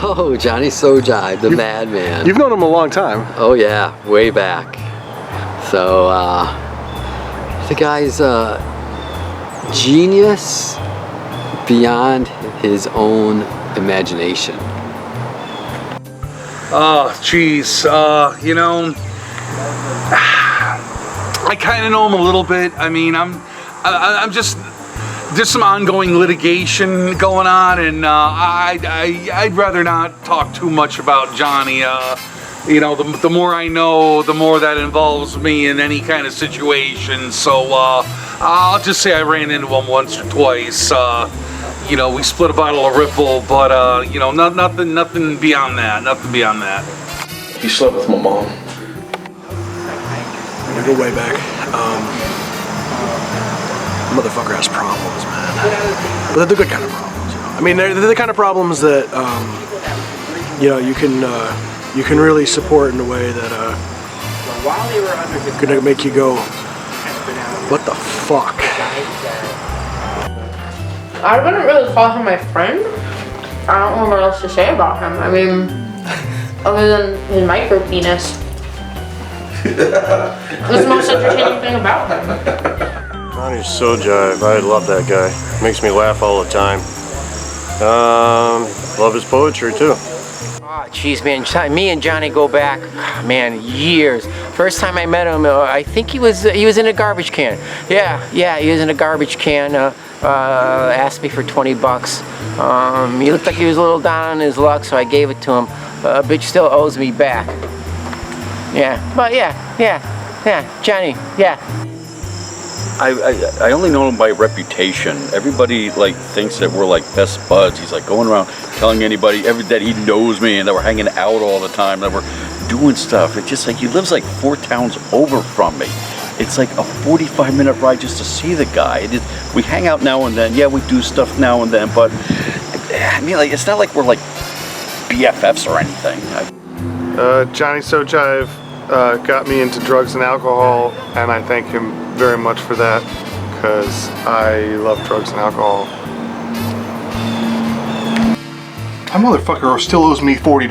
Oh, Johnnie Sojive, the madman. You've known him a long time. Oh yeah, way back. So, the guy's a genius beyond his own imagination. Oh, geez, you know, I kind of know him a little bit. I mean, I'm just, there's some ongoing litigation going on, and I'd rather not talk too much about Johnny. You know, the more I know, the more that involves me in any kind of situation. So I'll just say I ran into him once or twice. You know, we split a bottle of Ripple, but you know, nothing beyond that. Nothing beyond that. He slept with my mom. We go way back. Motherfucker has problems, man. But they're the good kind of problems, you know. I mean, they're the kind of problems that you know, you can really support in a way that gonna make you go, what the fuck? I wouldn't really call him my friend. I don't know what else to say about him. I mean, other than his micro penis. That's the most entertaining thing about him. Johnnie Sojive, I love that guy. Makes me laugh all the time. Love his poetry too. Oh, jeez, man, me and Johnny go back, man, years. First time I met him, I think he was in a garbage can. Yeah, he was in a garbage can. Asked me for 20 bucks. He looked like he was a little down on his luck, so I gave it to him. Bitch still owes me back. Yeah, but yeah, Johnny, yeah. I only know him by reputation. Everybody like thinks that we're like best buds. He's like going around telling anybody that he knows me and that we're hanging out all the time, that we're doing stuff. It's just like he lives like 4 towns over from me. It's like a 45-minute ride just to see the guy. We hang out now and then. Yeah, we do stuff now and then, but I mean, like, it's not like we're like BFFs or anything. Johnnie Sojive got me into drugs and alcohol, and I thank him very much for that, because I love drugs and alcohol. That motherfucker still owes me $40. I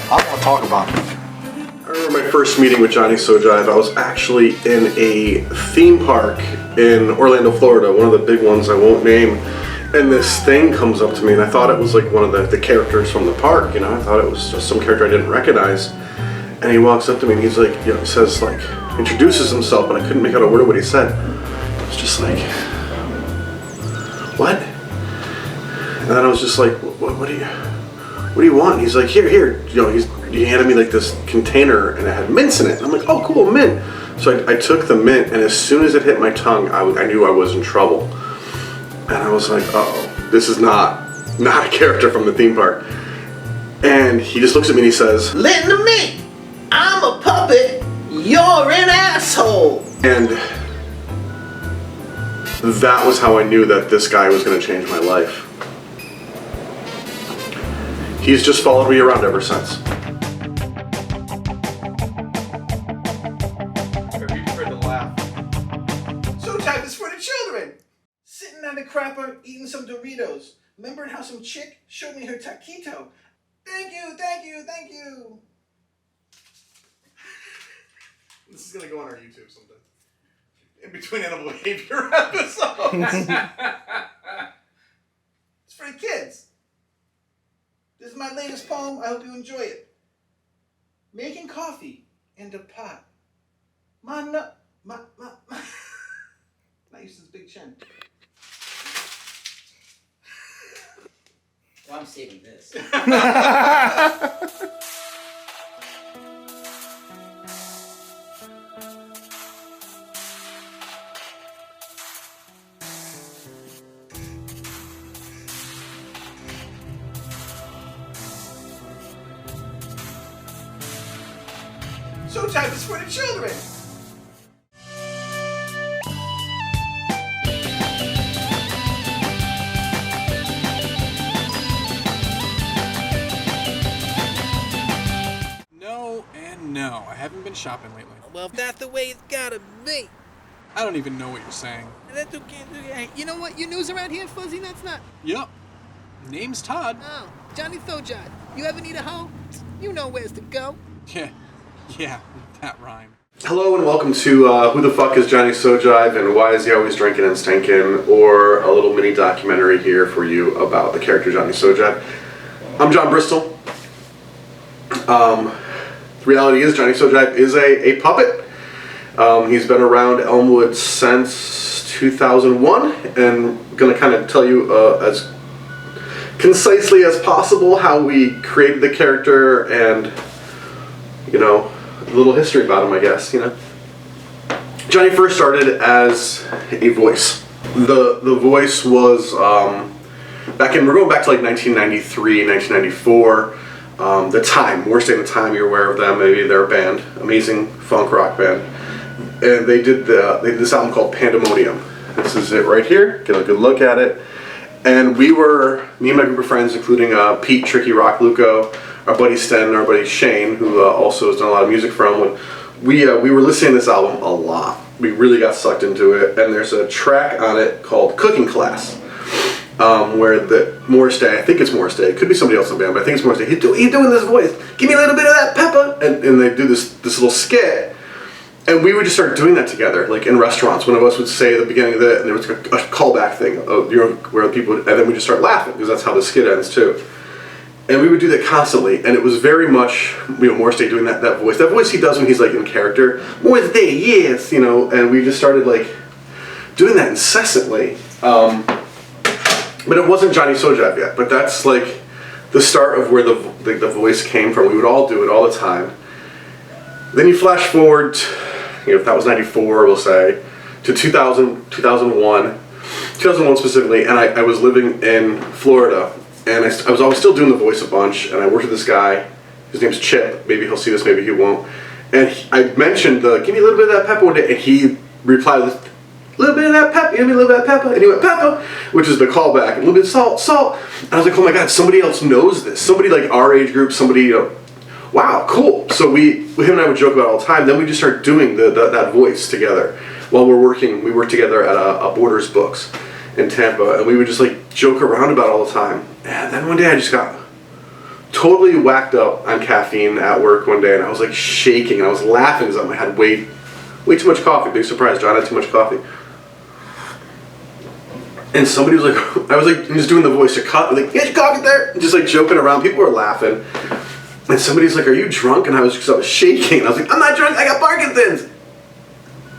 don't want to talk about it. I remember my first meeting with Johnnie Sojive. I was actually in a theme park in Orlando, Florida, one of the big ones I won't name, and this thing comes up to me, and I thought it was like one of the characters from the park, you know, I thought it was just some character I didn't recognize, and he walks up to me and he's like, you know, he says like, introduces himself, but I couldn't make out a word of what he said. I was just like, what? And then I was just like, what do you want? And he's like, here, you know, he handed me like this container and it had mints in it. And I'm like, oh cool, mint. So I took the mint, and as soon as it hit my tongue, I knew I was in trouble. And I was like, uh-oh, this is not a character from the theme park. And he just looks at me and he says, listen to me, I'm a puppet, you're an asshole. And that was how I knew that this guy was going to change my life. He's just followed me around ever since. Sojive is for the children. Sitting on the crapper, eating some Doritos. Remembering how some chick showed me her taquito. Thank you. This is going to go on our YouTube sometime. In between animal behavior episodes. It's for the kids. This is my latest poem. I hope you enjoy it. Making coffee in the pot. Not Houston's big chin. Well, I'm saving this. Sojive is for the children. No and no. I haven't been shopping lately. Well, if that's the way it's gotta be. I don't even know what you're saying. That's okay. You know what? Your news around here, Fuzzy? That's not. Yup. name's Todd. Oh, Johnnie Sojive. You ever need a hoe? You know where's to go. Yeah, that rhyme. Hello and welcome to Who the Fuck is Johnnie Sojive and Why is he always drinking and stinking, or a little mini documentary here for you about the character Johnnie Sojive. I'm John Bristol. The reality is Johnnie Sojive is a puppet. He's been around Elmwood since 2001, and I'm going to kind of tell you as concisely as possible how we created the character and, you know, a little history about him, I guess, you know. Johnny first started as a voice. The voice was we're going back to like 1993, 1994. The Time, Worst Day in the Time, you're aware of them, maybe they're a band, amazing funk rock band. And they did this album called Pandemonium. This is it right here, get a good look at it. And me and my group of friends, including Pete, Tricky Rock, Luco, our buddy Sten, and our buddy Shane, who also has done a lot of music for Elmwood, we were listening to this album a lot. We really got sucked into it, and there's a track on it called Cooking Class, where the Morris Day, I think it's Morris Day, it could be somebody else in the band, but I think it's Morris Day, he's doing this voice, give me a little bit of that pepper, and they do this little skit, and we would just start doing that together, like in restaurants. One of us would say at the beginning of it, and there was a callback thing, where people would, and then we just start laughing, because that's how the skit ends too. And we would do that constantly, and it was very much, you know, Morris Day doing that voice. That voice he does when he's like in character, Morris Day, yes, you know, and we just started like doing that incessantly. But it wasn't Johnnie Sojive yet, but that's like the start of where the voice came from. We would all do it all the time. Then you flash forward, you know, if that was 94, we'll say, to 2000, 2001 specifically, and I was living in Florida. And I was always still doing the voice a bunch, and I worked with this guy, his name's Chip, maybe he'll see this, maybe he won't, and I mentioned give me a little bit of that pepper one day, and he replied with, a little bit of that pepper, give me a little bit of that pepper, and he went, pepper, which is the callback, and a little bit of salt, and I was like, oh my god, somebody else knows this, somebody like our age group, somebody, you know, wow, cool. So him and I would joke about it all the time, then we just started doing that voice together, while we worked together at a Borders Books in Tampa, and we would just like joke around about it all the time. And then one day I just got totally whacked up on caffeine at work one day, and I was like shaking, and I was laughing because I had way too much coffee. Big surprise, John had too much coffee. And somebody was like, I was like just doing the voice to cut, like, get your coffee there, and just like joking around. People were laughing, and somebody's like, are you drunk? And I was shaking, and I was like, I'm not drunk, I got Parkinson's.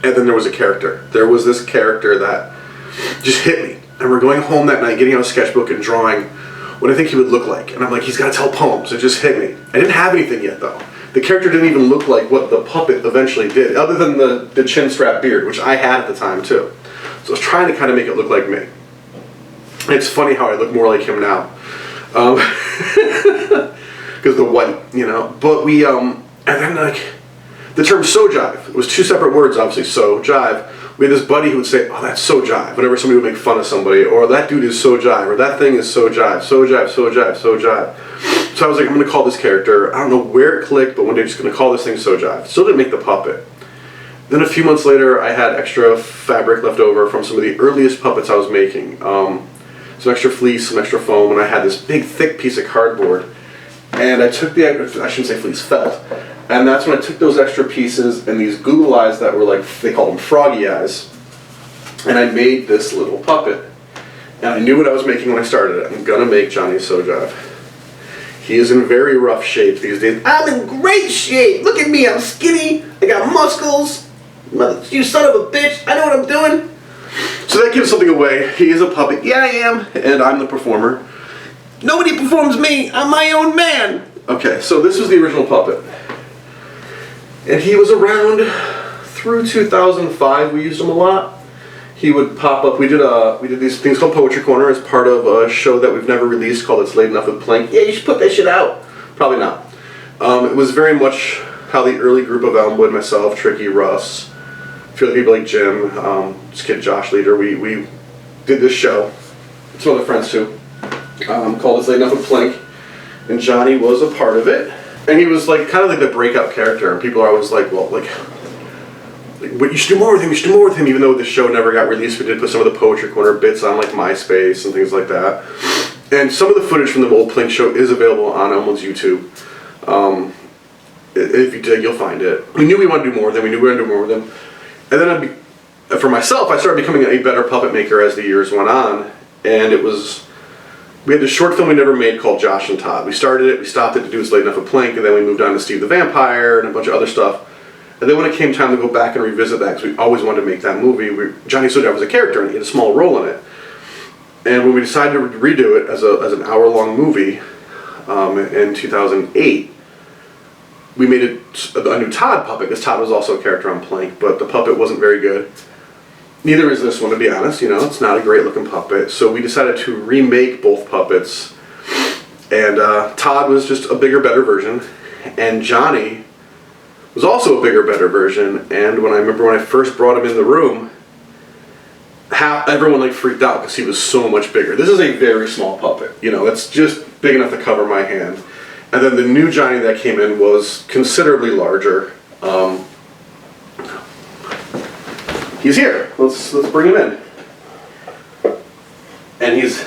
And then there was a character. There was this character that just hit me, and we're going home that night, getting out a sketchbook and drawing what I think he would look like, and I'm like, he's got to tell poems. It just hit me. I didn't have anything yet though. The character didn't even look like what the puppet eventually did, other than the chin strap beard, which I had at the time too. So I was trying to kind of make it look like me. And it's funny how I look more like him now, because the white, you know. But we and then like the term Sojive, it was two separate words, obviously. Sojive. We had this buddy who would say, oh, that's Sojive, whenever somebody would make fun of somebody, or that dude is Sojive, or that thing is Sojive, Sojive, Sojive, Sojive. So I was like, I'm going to call this character, I don't know where it clicked, but one day I'm just going to call this thing Sojive. Still didn't make the puppet. Then a few months later, I had extra fabric left over from some of the earliest puppets I was making. Some extra fleece, some extra foam, and I had this big, thick piece of cardboard. And I took I shouldn't say fleece, felt. And that's when I took those extra pieces and these Google eyes that were like, they called them froggy eyes, and I made this little puppet. And I knew what I was making when I started it. I'm gonna make Johnnie Sojive. He is in very rough shape these days. I'm in great shape! Look at me, I'm skinny, I got muscles. You son of a bitch, I know what I'm doing. So that gives something away. He is a puppet. Yeah, I am, and I'm the performer. Nobody performs me, I'm my own man! Okay, so this was the original puppet. And he was around through 2005. We used him a lot. He would pop up. We did these things called Poetry Corner as part of a show that we've never released called It's Late Enough with Plank. Yeah, you should put that shit out. Probably not. It was very much how the early group of Elmwood, myself, Tricky, Russ, a few other people like Jim, this kid Josh Leader, we did this show. Some other friends too. Called It's Late Enough with Plank. And Johnny was a part of it. And he was like kind of like the breakout character, and people are always like, well, like but you should do more with him, you should do more with him, even though the show never got released. We did put some of the Poetry Corner bits on like MySpace and things like that. And some of the footage from the old Plink show is available on Elmwood's YouTube. If you dig, you'll find it. We knew we wanted to do more with them. We knew we wanted to do more with them. And then for myself, I started becoming a better puppet maker as the years went on. And we had this short film we never made called Josh and Todd. We started it, we stopped it to do It's Late Enough with Plink, and then we moved on to Steve the Vampire and a bunch of other stuff. And then when it came time to go back and revisit that, because we always wanted to make that movie, Johnnie Sojive was a character and he had a small role in it. And when we decided to redo it as an hour-long movie in 2008, we made a new Todd puppet, because Todd was also a character on Plink, but the puppet wasn't very good. Neither is this one, to be honest. You know, it's not a great-looking puppet. So we decided to remake both puppets, and Todd was just a bigger, better version, and Johnnie was also a bigger, better version. And I remember when I first brought him in the room, everyone like freaked out because he was so much bigger. This is a very small puppet. You know, it's just big enough to cover my hand. And then the new Johnnie that came in was considerably larger. He's here. Let's bring him in. And he's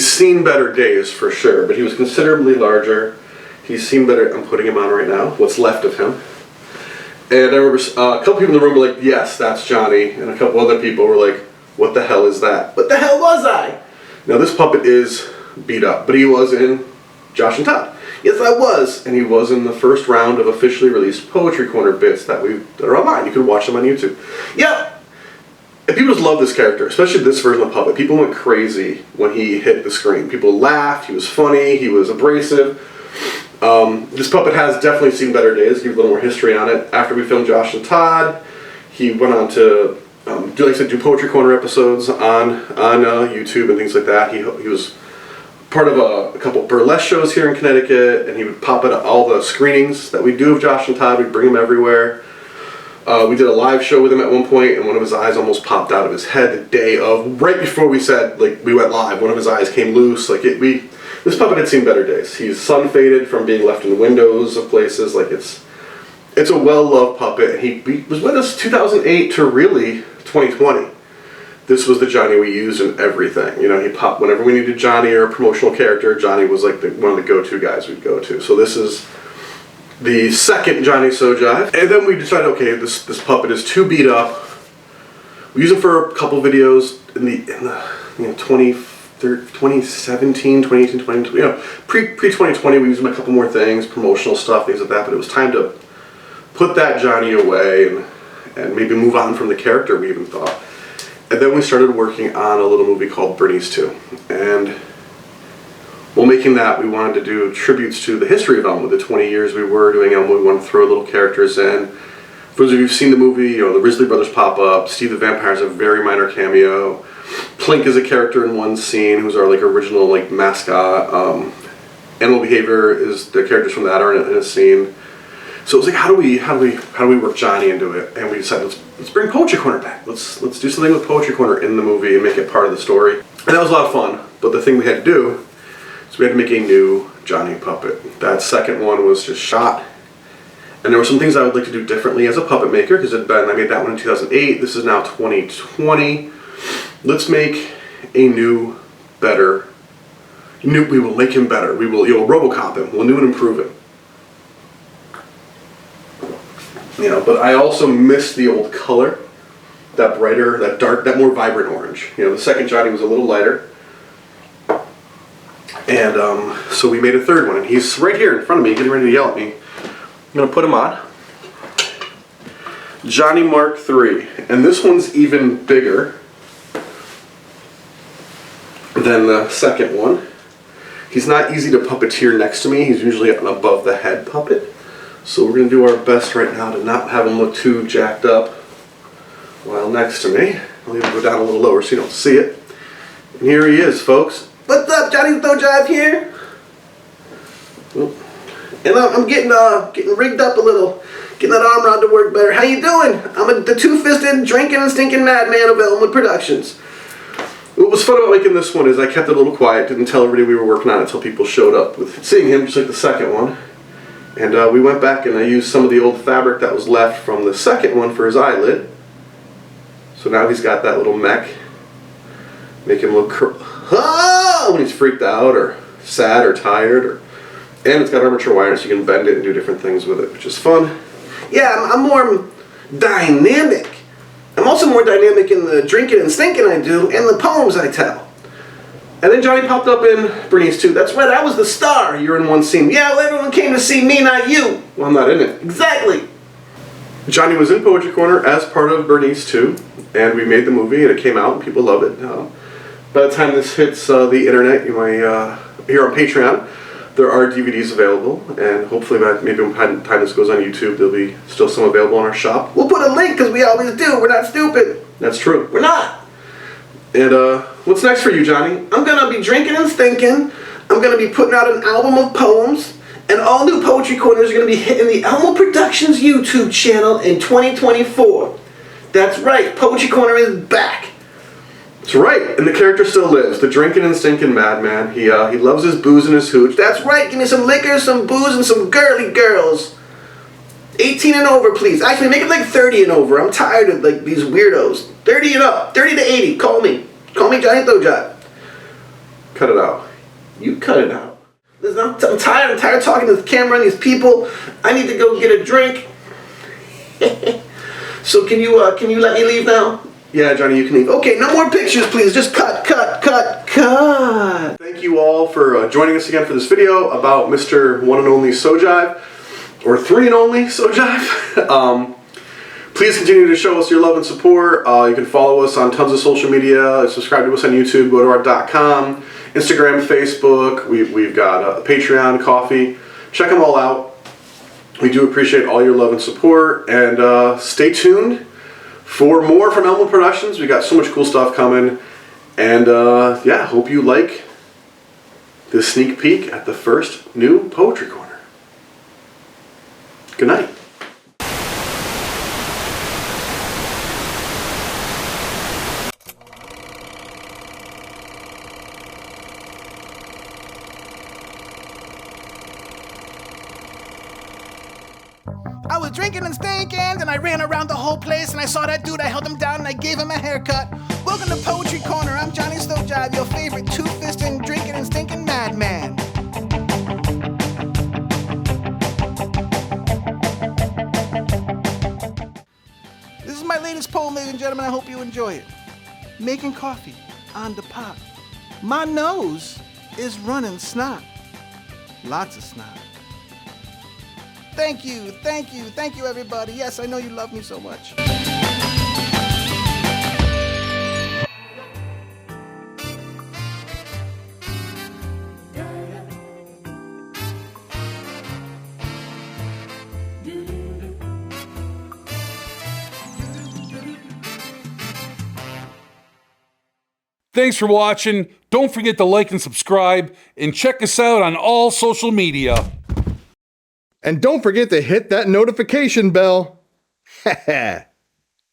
seen better days for sure. But he was considerably larger. He's seen better. I'm putting him on right now. What's left of him. And I remember a couple people in the room were like, "Yes, that's Johnnie," and a couple other people were like, "What the hell is that? What the hell was I?" Now this puppet is beat up, but he was in Josh and Todd. Yes, I was, and he was in the first round of officially released Poetry Corner bits that are online. You can watch them on YouTube. Yep. And people just love this character, especially this version of the puppet. People went crazy when he hit the screen. People laughed. He was funny. He was abrasive. This puppet has definitely seen better days. Give a little more history on it. After we filmed Josh and Todd, he went on to do Poetry Corner episodes on YouTube and things like that. He was part of a couple burlesque shows here in Connecticut, and he would pop at all the screenings that we do of Josh and Todd. We'd bring him everywhere. We did a live show with him at one point, and one of his eyes almost popped out of his head the day of, right before we said, like, we went live. One of his eyes came loose. This puppet had seen better days. He's sun faded from being left in the windows of places. Like, it's a well-loved puppet. He was with us 2008 to really 2020. This was the Johnnie we used in everything. You know, he popped whenever we needed Johnnie or a promotional character. Johnnie was like one of the go-to guys we'd go to. So this is the second Johnnie Sojive. And then we decided, okay, this puppet is too beat up. We used him for a couple videos in the 2017, 2018, 2020, you know, pre-2020. We used him a couple more things, promotional stuff, things like that. But it was time to put that Johnnie away and maybe move on from the character, we even thought. And then we started working on a little movie called Bernice 2. And while making that, we wanted to do tributes to the history of Elmwood, the 20 years we were doing Elmwood. We wanted to throw little characters in. For those of you who've seen the movie, you know, the Risley brothers pop up. Steve the Vampire is a very minor cameo. Plink is a character in one scene who's our original mascot. Animal Behavior is the characters from that are in a scene. So it was like, how do we work Johnnie into it? And we decided let's bring Poetry Corner back. Let's do something with Poetry Corner in the movie and make it part of the story. And that was a lot of fun. But the thing we had to do is we had to make a new Johnnie puppet. That second one was just shot. And there were some things I would like to do differently as a puppet maker, because I made that one in 2008. This is now 2020. Let's make a new, better. We will make him better. We will, RoboCop him. We'll new and improve him. You know, but I also miss the old color, that brighter, that dark, that more vibrant orange. You know, the second Johnnie was a little lighter. And so we made a third one, and he's right here in front of me, getting ready to yell at me. I'm going to put him on. Johnnie Mark III. And this one's even bigger than the second one. He's not easy to puppeteer next to me. He's usually an above the head puppet. So we're going to do our best right now to not have him look too jacked up while next to me. I'll even go down a little lower so you don't see it. And here he is, folks. What's up, Johnnie Sojive here? And I'm getting rigged up a little, getting that arm rod to work better. How you doing? I'm the two-fisted, drinking and stinking madman of Elmwood Productions. What was fun about making this one is I kept it a little quiet, didn't tell everybody we were working on it until people showed up with seeing him, just like the second one. And we went back and I used some of the old fabric that was left from the second one for his eyelid. So now he's got that little mech. make him look when he's freaked out or sad or tired, and it's got armature wire so you can bend it and do different things with it, which is fun. Yeah, I'm more dynamic. I'm also more dynamic in the drinking and stinking I do and the poems I tell. And then Johnny popped up in Bernice too. That's right, I was the star. You're in one scene. Yeah, well, everyone came to see me, not you. Well, I'm not in it. Exactly. Johnny was in Poetry Corner as part of Bernice too, and we made the movie and it came out and people love it. By the time this hits the internet, you might here on Patreon, there are DVDs available, and hopefully maybe by the time this goes on YouTube, there'll be still some available in our shop. We'll put a link because we always do. We're not stupid. That's true. We're not. And what's next for you, Johnny? I'm gonna be drinking and stinking. I'm gonna be putting out an album of poems, and all new Poetry Corners are gonna be hitting the Elmwood Productions YouTube channel in 2024. That's right, Poetry Corner is back. That's right, and the character still lives. The drinking and stinking madman. He loves his booze and his hooch. That's right, give me some liquor, some booze, and some girly girls. 18 and over, please. Actually, make it like 30 and over. I'm tired of like these weirdos. 30 and up. 30 to 80. Call me. Call me Johnnie Sojive. Cut it out. You cut it out. Listen, I'm tired. I'm tired of talking to the camera and these people. I need to go get a drink. So can you let me leave now? Yeah, Johnny, you can leave. Okay, no more pictures, please. Just cut. Thank you all for joining us again for this video about Mr. One and Only Sojive, or Three and Only Sojive. Please continue to show us your love and support. You can follow us on tons of social media. Subscribe to us on YouTube. Go to our .com, Instagram, Facebook. We've got Patreon, Coffee. Check them all out. We do appreciate all your love and support. And stay tuned for more from Elmwood Productions. We got so much cool stuff coming, and yeah, hope you like this sneak peek at the first new Poetry Corner. Good night. I was drinking and stinking, and I ran around the whole place, and I saw that dude, I held him down, and I gave him a haircut. Welcome to Poetry Corner, I'm Johnnie Sojive, your favorite two-fisting, drinking and stinking madman. This is my latest poem, ladies and gentlemen, I hope you enjoy it. Making coffee on the pot. My nose is running snot. Lots of snot. Thank you everybody. Yes, I know you love me so much. Thanks for watching. Don't forget to like and subscribe, and check us out on all social media. And don't forget to hit that notification bell.